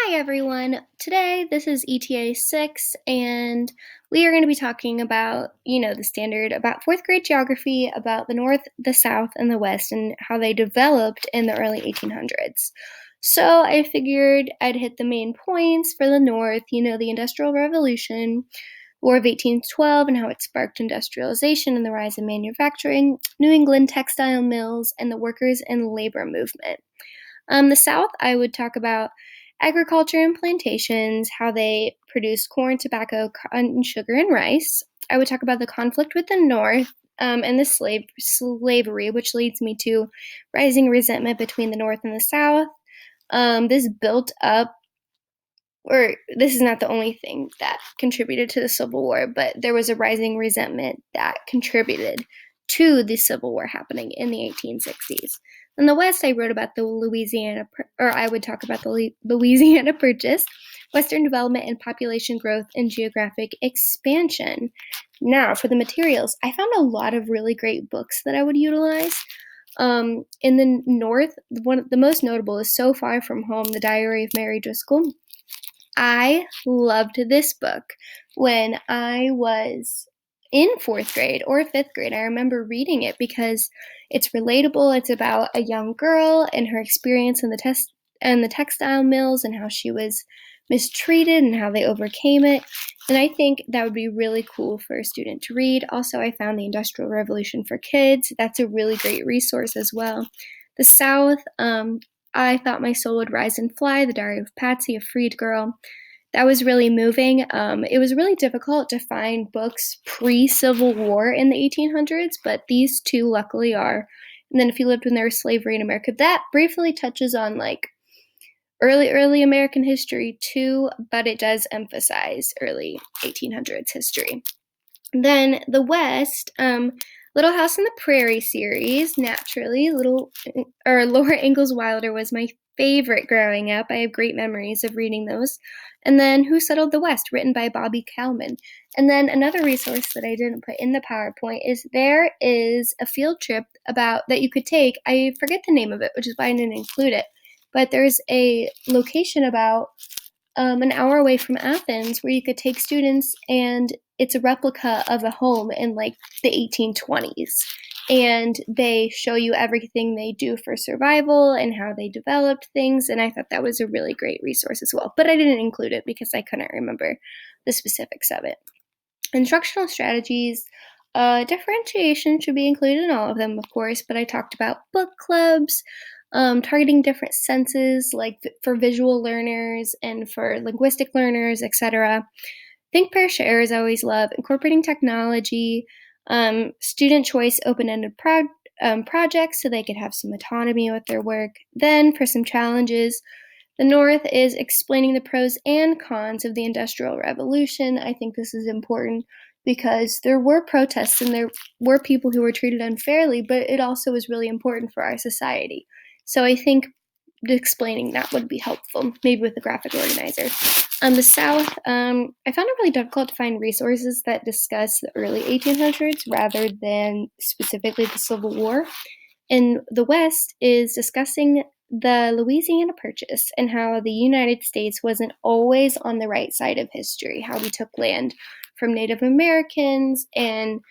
Hi everyone. Today this is ETA 6 and we are going to be talking about, the standard about 4th grade geography, about the North, the South, and the West and how they developed in the early 1800s. So I figured I'd hit the main points for the North, the Industrial Revolution, War of 1812 and how it sparked industrialization and the rise of manufacturing, New England textile mills, and the workers and labor movement. The South, I would talk about agriculture and plantations, how they produced corn, tobacco, cotton, sugar, and rice. I would talk about the conflict with the North and the slavery, which leads me to rising resentment between the North and the South. This built up, or this is not the only thing that contributed to the Civil War, but there was a rising resentment that contributed to the Civil War happening in the 1860s. In the West, I wrote about the I would talk about the Louisiana Purchase, Western development and population growth and geographic expansion. Now, for the materials, I found a lot of really great books that I would utilize. In the North, the most notable is So Far From Home, The Diary of Mary Driscoll. I loved this book when I was in 4th grade or 5th grade. I remember reading it because it's relatable. It's about a young girl and her experience in the textile mills and how she was mistreated and how they overcame it. And I think that would be really cool for a student to read. Also, I found The Industrial Revolution for Kids. That's a really great resource as well. The South, I Thought My Soul Would Rise and Fly, The Diary of Patsy, a Freed Girl. That was really moving. It was really difficult to find books pre-Civil War in the 1800s, but these two luckily are. And then if you lived when there was slavery in America, that briefly touches on like early American history too, but it does emphasize early 1800s history. Then the West, Little House on the Prairie series, naturally, Laura Ingalls Wilder was my favorite growing up. I have great memories of reading those. And then Who Settled the West, written by Bobby Calman. And then another resource that I didn't put in the PowerPoint is there is a field trip that you could take. I forget the name of it, which is why I didn't include it. But there's a location about an hour away from Athens where you could take students, and it's a replica of a home in like the 1820s. And they show you everything they do for survival and how they developed things. And I thought that was a really great resource as well. But I didn't include it because I couldn't remember the specifics of it. Instructional strategies. Differentiation should be included in all of them, of course, but I talked about book clubs, targeting different senses, like for visual learners and for linguistic learners, etc. Think, pair, share is always love. Incorporating technology, student choice, open-ended projects so they could have some autonomy with their work. Then for some challenges, the North is explaining the pros and cons of the Industrial Revolution. I think this is important because there were protests and there were people who were treated unfairly, but it also was really important for our society. So I think explaining that would be helpful, maybe with a graphic organizer. The South, I found it really difficult to find resources that discuss the early 1800s rather than specifically the Civil War. And the West is discussing the Louisiana Purchase and how the United States wasn't always on the right side of history, how we took land from Native Americans and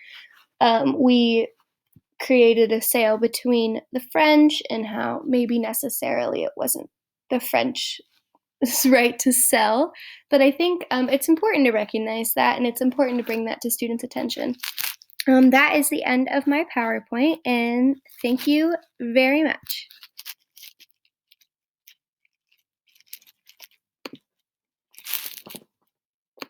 we created a sale between the French and how maybe necessarily it wasn't the French's right to sell. But I think it's important to recognize that, and it's important to bring that to students' attention. That is the end of my PowerPoint, and thank you very much.